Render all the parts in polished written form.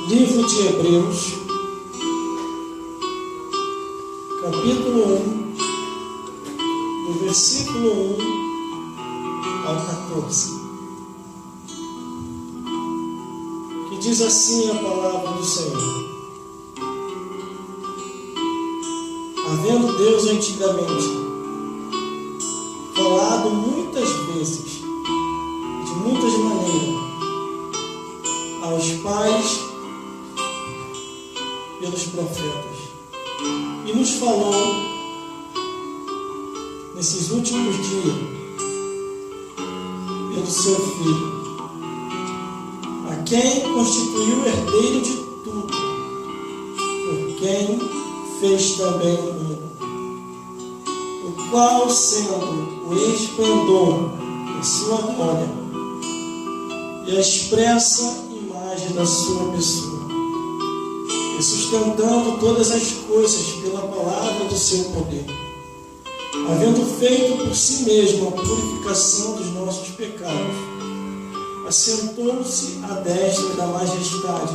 Livro de Hebreus, capítulo 1, do versículo 1 ao 14, que diz assim a palavra do Senhor: havendo Deus antigamente falado muitas vezes, de muitas maneiras, aos pais pelos profetas, e nos falou nesses últimos dias pelo seu Filho, a quem constituiu herdeiro de tudo, por quem fez também o mundo, o qual, sendo o esplendor da sua glória e a expressa imagem da sua pessoa, e sustentando todas as coisas pela palavra do seu poder, havendo feito por si mesmo a purificação dos nossos pecados, assentou-se à destra da majestade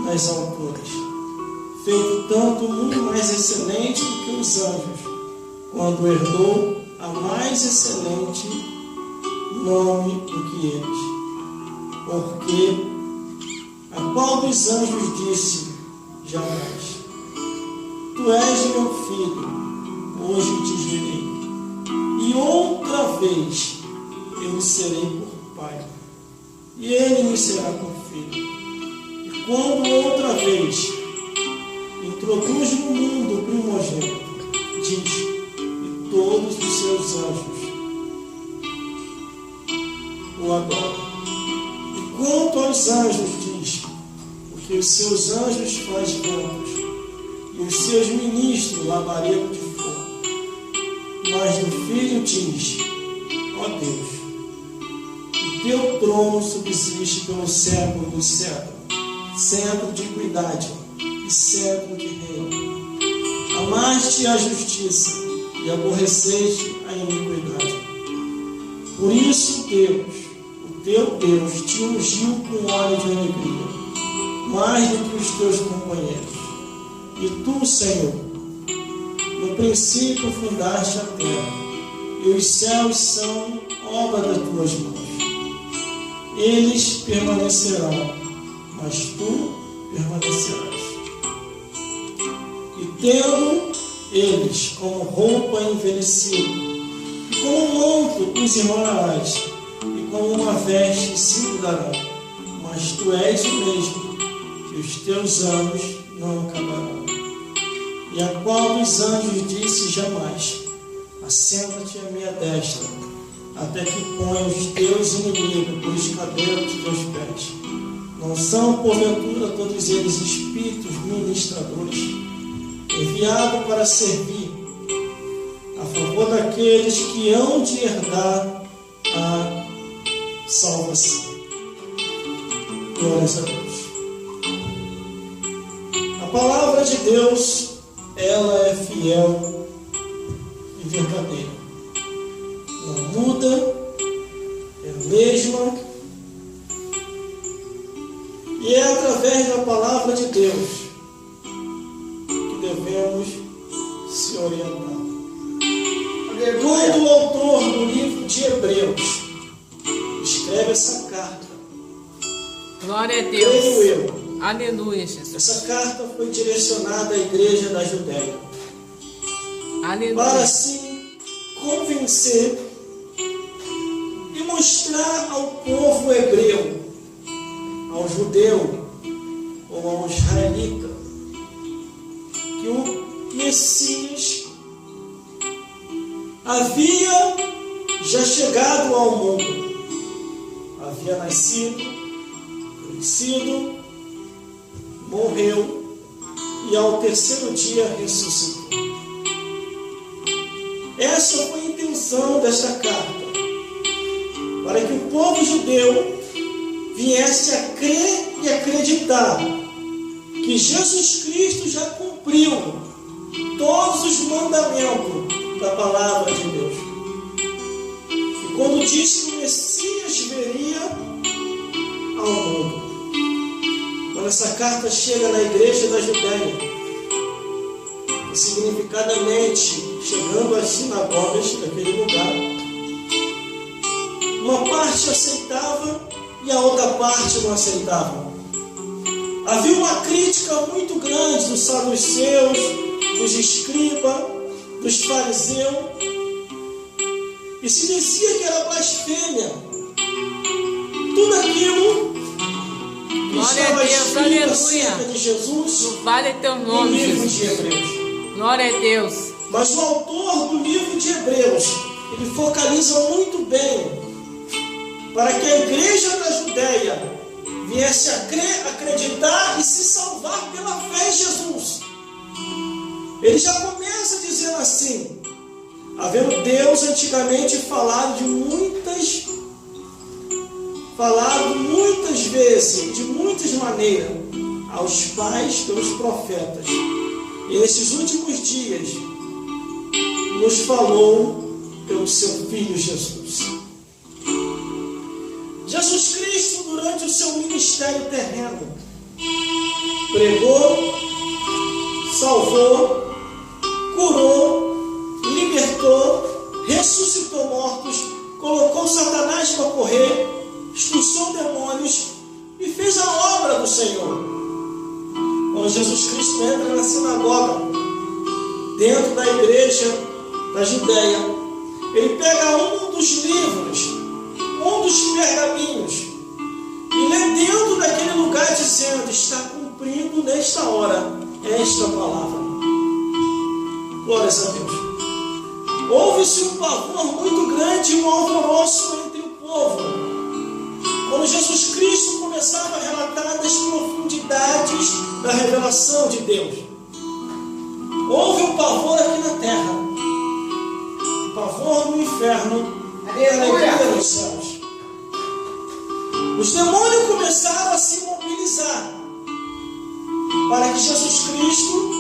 nas alturas, feito tanto muito mais excelente do que os anjos, quando herdou a mais excelente nome do que eles. Porque a qual dos anjos disse jamais: tu és meu filho, hoje te gerei, e outra vez eu serei por pai, e ele me será por filho. E quando outra vez introduz no mundo o primogênito, diz: e todos os seus anjos o adoram. E quanto aos anjos, diz: porque os seus anjos faz ventos, e os seus ministros labareda de fogo. Mas do Filho diz: ó Deus, o teu trono subsiste pelo século dos séculos, século de equidade e século de reino. Amaste a justiça e aborreceste a iniquidade. Por isso Deus, o teu Deus, te ungiu com óleo de alegria, mais do que os teus companheiros. E tu, Senhor, no princípio fundaste a terra, e os céus são obra das tuas mãos. Eles permanecerão, mas tu permanecerás. E tendo eles como roupa envelhecida, e como manto os enrolarás, e como uma veste se mudarão. Mas tu és o mesmo, e os teus anos não acabarão. E a qual dos anjos disse jamais: assenta-te à minha destra, até que ponha os teus inimigos por escadeiras dos teus pés. Não são, porventura, todos eles espíritos ministradores, enviados para servir a favor daqueles que hão de herdar a salvação? Glórias a Deus. A palavra de Deus, ela é fiel e verdadeira. Não muda, é a mesma. E é através da palavra de Deus que devemos se orientar. Quando o autor do livro de Hebreus escreve essa carta, glória a Deus, creio eu, aleluia, Jesus. essa carta foi direcionada à igreja da Judéia, Aleluia. para assim convencer e mostrar ao povo hebreu, ao judeu ou ao israelita, que o Messias havia já chegado ao mundo, havia nascido, crescido, morreu e ao terceiro dia ressuscitou. Essa foi a intenção desta carta, para que o povo judeu viesse a crer e acreditar que Jesus Cristo já cumpriu todos os mandamentos da palavra de Deus. E quando diz que o Messias veria ao mundo, quando essa carta chega na igreja da Judéia, e significadamente chegando às sinagogas daquele lugar, uma parte aceitava e a outra parte não aceitava. Havia uma crítica muito grande dos saduceus, dos escribas, dos fariseus, e se dizia que era blasfêmia tudo aquilo que estava escrito acerca de Jesus no livro de Hebreus. Glória a Deus. Mas o autor do livro de Hebreus, ele focaliza muito bem para que a igreja da Judéia viesse a crer, acreditar e se salvar pela fé em Jesus. Ele já começa dizendo assim: havendo Deus antigamente falado muitas vezes, de muitas maneiras, aos pais pelos profetas, e nesses últimos dias nos falou pelo seu Filho Jesus. Jesus Cristo, durante o seu ministério terreno, pregou, salvou, curou, libertou, ressuscitou mortos, colocou Satanás para correr, expulsou demônios e fez a obra do Senhor. Quando Jesus Cristo entra na sinagoga, dentro da igreja da Judéia, ele pega um dos livros, um dos pergaminhos, e lê dentro daquele lugar dizendo: está cumprindo nesta hora esta palavra. Glórias a Deus. Houve-se um pavor muito grande e um alvoroço entre o povo quando Jesus Cristo começava a relatar das profundidades da revelação de Deus. Houve um pavor aqui na terra, um pavor no inferno e alegria nos céus. Os demônios começaram a se mobilizar para que Jesus Cristo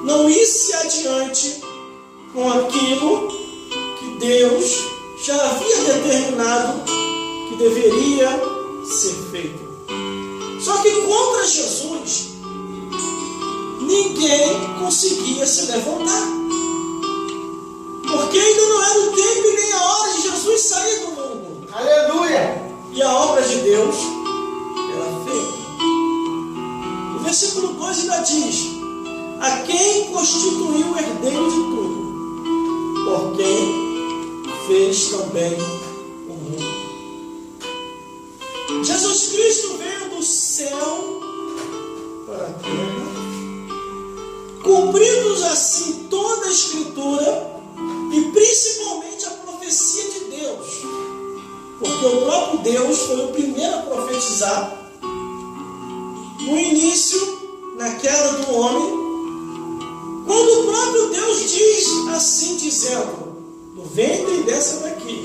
não isse adiante com aquilo que Deus já havia determinado que deveria ser feito. Só que contra Jesus ninguém conseguia se levantar, porque ainda não era o tempo e nem a hora de Jesus sair do mundo. Aleluia! E a obra de Deus era feita. O versículo 2 ainda diz: a quem constituiu o herdeiro de tudo, por quem fez também o mundo. Jesus Cristo veio do céu para a terra, cumprindo assim toda a Escritura e principalmente a profecia de Deus, porque o próprio Deus foi o primeiro a profetizar no início, na queda do homem, quando o próprio Deus diz assim, dizendo: do ventre dessa daqui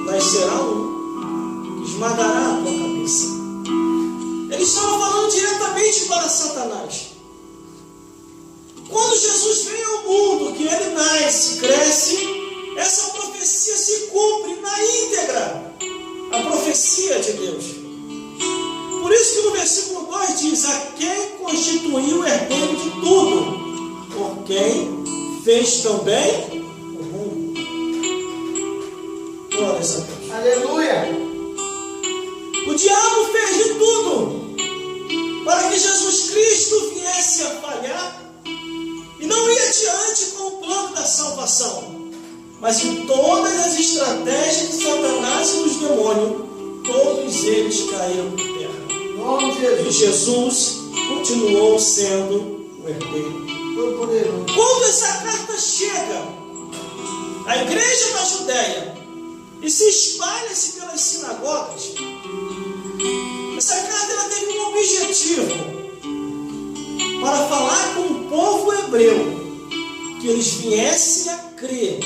nascerá um que esmagará a tua cabeça. Ele estava falando diretamente para Satanás. Quando Jesus vem ao mundo, que ele nasce, cresce, essa profecia se cumpre na íntegra, a profecia de Deus. Por isso que no versículo 2 diz: a quem constituiu o herdeiro de tudo, por quem fez também o mundo. Glórias a Deus. Aleluia! O diabo fez de tudo para que Jesus Cristo viesse a falhar e não ia adiante com o plano da salvação. Mas em todas as estratégias de Satanás e dos demônios, todos eles caíram por terra. Em nome de Jesus. E Jesus continuou sendo o herdeiro. Quando essa carta chega à igreja da Judéia e se espalha-se pelas sinagogas, essa carta ela teve um objetivo: para falar com o povo hebreu, que eles viessem a crer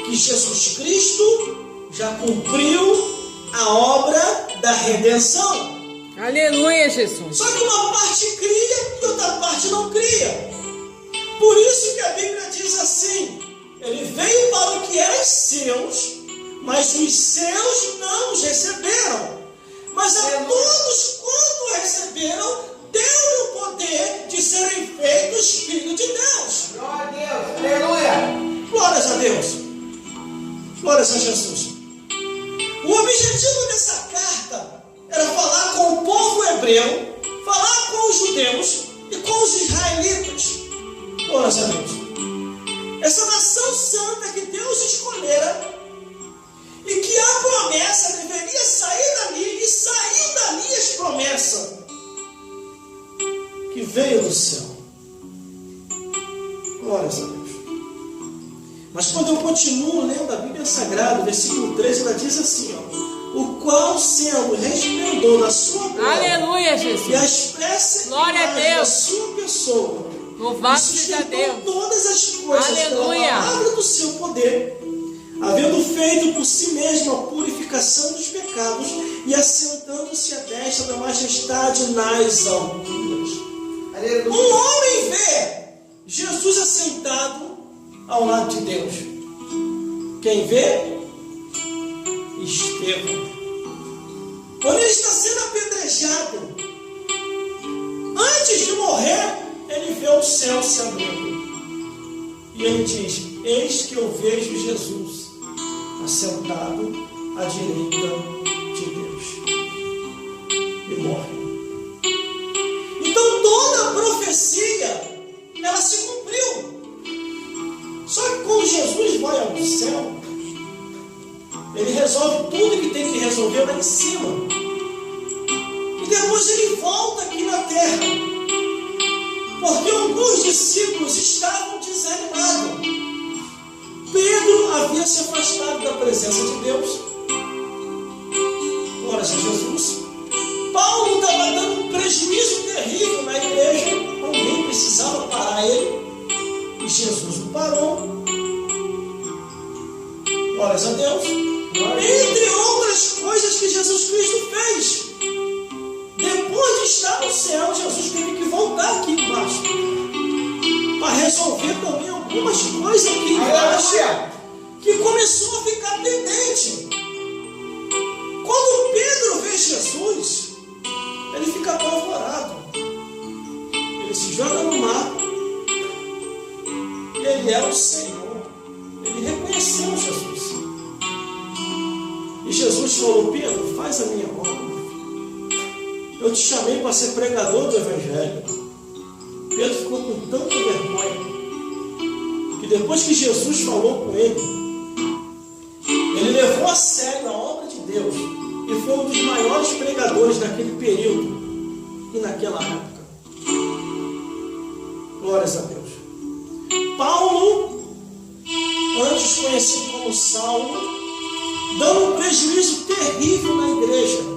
que Jesus Cristo já cumpriu a obra da redenção. Aleluia, Jesus. Só que uma parte cria e outra parte não cria. Por isso que a Bíblia diz assim: ele veio para o que eram seus, mas os seus não os receberam. Mas a todos quanto receberam, a Jesus. O objetivo dessa carta era falar com o povo hebreu, falar com os judeus e com os israelitas. Glórias a Deus. Essa nação santa que Deus escolhera e que a promessa deveria sair dali, e saiu dali as promessas que veio do céu. Glórias a Deus. Mas quando eu continuo lendo a Bíblia Sagrada, o versículo 13, ela diz assim, ó: o qual sendo resplendor da sua glória, Aleluia, Jesus. e a expressa Glória a imagem da Deus. sua pessoa, Louvado e seja sustentou Deus. todas as coisas Aleluia. pela palavra do seu poder, havendo feito por si mesmo a purificação dos pecados, e assentando-se à destra da majestade nas alturas. Aleluia. Um homem vê Jesus assentado ao lado de Deus. Quem vê? Estevão. Quando ele está sendo apedrejado, antes de morrer, ele vê o céu se abrindo. E ele diz: eis que eu vejo Jesus assentado à direita de Deus. E morre. Então toda a profecia, ela se cumpriu. Só que quando Jesus vai ao céu, ele resolve tudo que tem que resolver lá em cima. E depois ele volta aqui na terra. Porque alguns discípulos estavam desanimados. Pedro havia se afastado da presença de Deus. Glória a Jesus. Paulo estava dando um prejuízo terrível na igreja. Alguém precisava parar ele. E Jesus o parou. Glória a Deus. Entre outras coisas que Jesus Cristo fez. Depois de estar no céu, Jesus teve que voltar aqui embaixo para resolver também algumas coisas aqui embaixo que começou a ficar pendente. Quando Pedro vê Jesus, ele fica apavorado. Ele se joga no mar. Ele é o Senhor. Ele reconheceu Jesus. E Jesus falou: Pedro, faz a minha obra. Eu te chamei para ser pregador do Evangelho. Pedro ficou com tanta vergonha que depois que Jesus falou com ele, ele levou a sério a obra de Deus e foi um dos maiores pregadores daquele período e naquela época. Glórias a Deus. Paulo, antes conhecido como Saulo, dando um prejuízo terrível na igreja.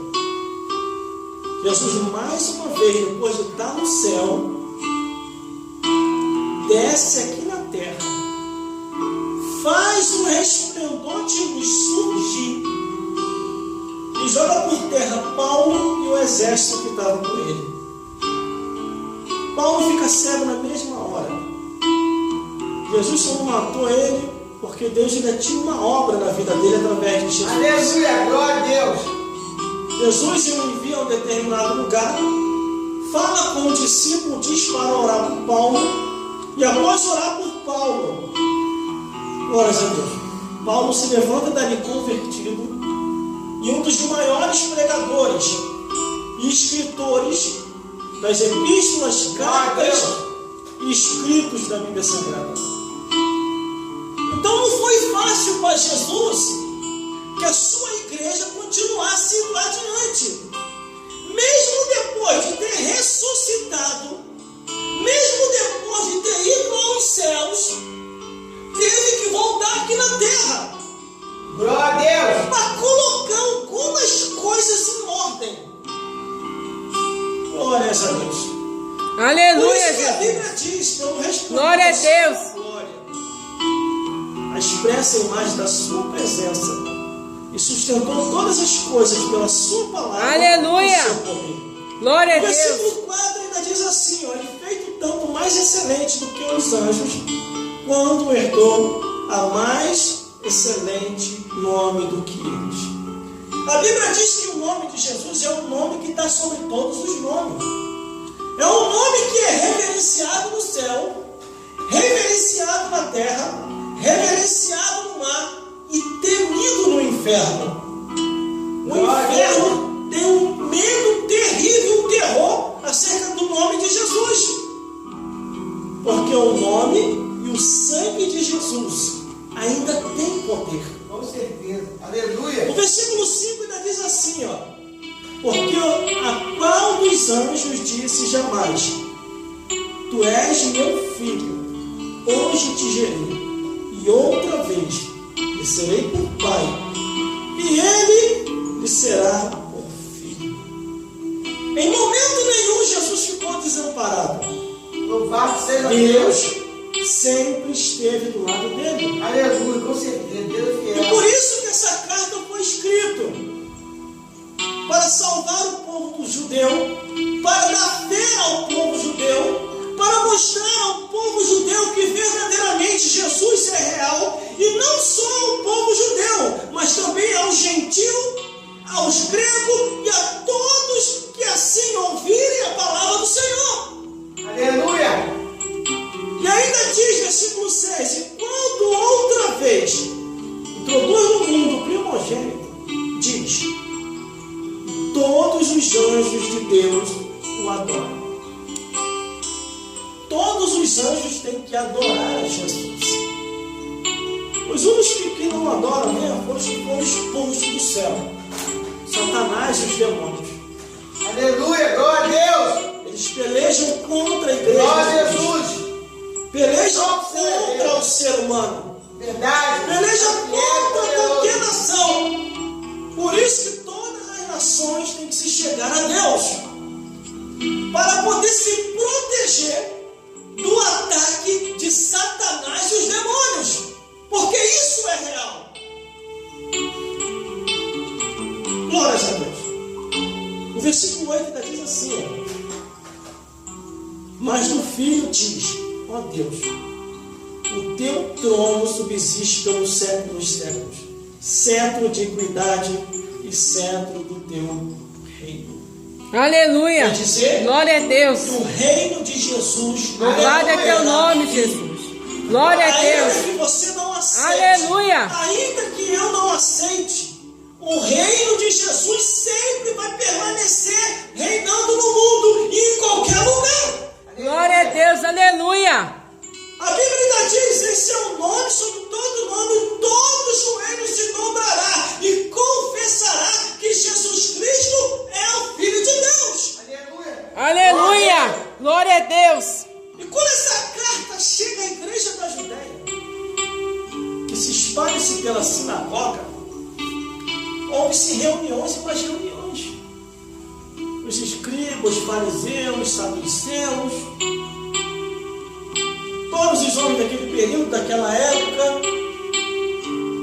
Jesus, mais uma vez, depois de estar no céu, desce aqui na terra, faz um resplendor de luz surgir e joga por terra Paulo e o exército que estava com ele. Paulo fica cego na mesma hora. Jesus só não matou ele porque Deus ainda tinha uma obra na vida dele através de Jesus. Aleluia, glória a Deus. Jesus o envia a um determinado lugar, fala com o discípulo, diz para orar por Paulo, e após orar por Paulo, glórias a Deus, Paulo se levanta dali convertido, e um dos maiores pregadores e escritores das epístolas, cartas e escritos da Bíblia Sagrada. Então não foi fácil para Jesus que a sua igreja continuasse indo adiante. Mesmo depois de ter ressuscitado, mesmo depois de ter ido aos céus, teve que voltar aqui na terra. Glória a Deus. Para colocar algumas coisas em ordem. Glórias a Deus. Por Aleluia, isso que a Jesus. Bíblia diz, pelo resplendor Glória a da sua Deus. glória, a expressa imagem da sua presença, e sustentou todas as coisas pela sua palavra. Aleluia. E seu poder. Glória a O Deus. versículo 4 ainda diz assim, ó: ele feito tanto mais excelente do que os anjos, quando herdou a mais excelente nome do que eles. A Bíblia diz que o nome de Jesus é o nome que está sobre todos os nomes. É um nome que é reverenciado no céu, reverenciado na terra, reverenciado no mar e temido no inferno. O inferno tem um medo terrível, um terror acerca do nome de Jesus. Porque o nome e o sangue de Jesus ainda tem poder. Com certeza. Aleluia. O versículo 5 ainda diz assim, ó. Porque a qual dos anjos disse jamais: Tu és meu filho, hoje te gerei, e outra vez lhe serei por pai, e ele lhe será por filho. Em momento nenhum Jesus ficou desamparado. Louvado seja Deus. Deus sempre esteve do lado dele. Aleluia, com certeza. Deus que E é. por isso que essa carta foi escrita para salvar o povo judeu, para dar fé ao povo judeu, para mostrar ao povo judeu que verdadeiramente Jesus é real, e não só ao povo judeu, mas também ao gentil, aos gregos e a todos que assim ouvirem a palavra do Senhor. Aleluia. E ainda diz, versículo 6, e quando outra vez introduz no mundo o primogênito, diz: todos os anjos de Deus o adoram. Todos os anjos têm que adorar a Jesus. Os únicos que não adoram mesmo foram os que foram expulsos do céu: Satanás e os demônios. Aleluia. Glória a Deus. Eles pelejam contra a igreja. Glória a Jesus. Pelejam contra o ser humano. Verdade. Pelejam contra Poderoso. qualquer nação. Por isso que todas as nações têm que se chegar a Deus, para poder se proteger do ataque de Satanás e os demônios, porque isso é real. Glórias a Deus. O versículo 8 ainda diz assim, ó: mas do Filho diz: ó Deus, o teu trono subsiste pelos séculos dos séculos, cetro de equidade e cetro do teu reino. Aleluia. Quer dizer, Glória a Deus. que o reino de Jesus, Louvado é teu nome, Jesus. Glória a ainda Deus. que você não aceite, Aleluia. ainda que eu não aceite, o reino de Jesus sempre vai permanecer reinando no mundo e em qualquer lugar. Glória a Deus. Aleluia. A Bíblia ainda diz: esse é o nome sobre todo nome, todo joelho se dobrará e confessará que Jesus Cristo é o Filho de Deus. Aleluia. Aleluia. Glória a Deus. E quando essa carta chega à igreja da Judéia, que se espalha-se pela sinagoga, houve-se reuniões e mais reuniões. Os escribas, os fariseus, os saduceus, todos os homens daquele período, daquela época,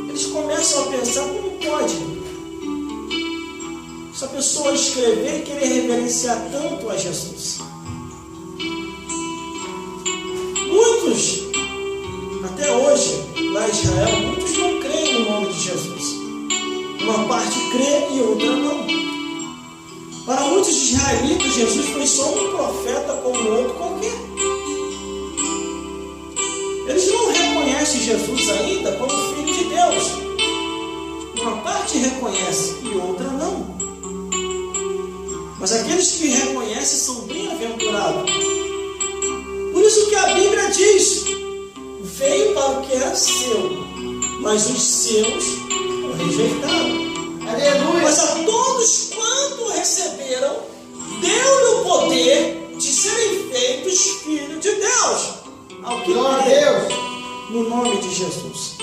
eles começam a pensar: como pode essa pessoa escrever e querer reverenciar tanto a Jesus? Muitos, até hoje, lá em Israel, muitos não creem no nome de Jesus. Uma parte crê e outra não. Para muitos israelitas, Jesus foi só um profeta como outro qualquer. Eles não reconhecem Jesus ainda como Filho de Deus. Uma parte reconhece e outra não. Mas aqueles que reconhecem são bem-aventurados. Por isso que a Bíblia diz: veio para o que era seu, mas os seus o rejeitaram. Aleluia. Mas a todos quanto receberam, deu-lhe o poder de serem feitos filhos de Deus, ao que Glória a crê Deus. no nome de Jesus.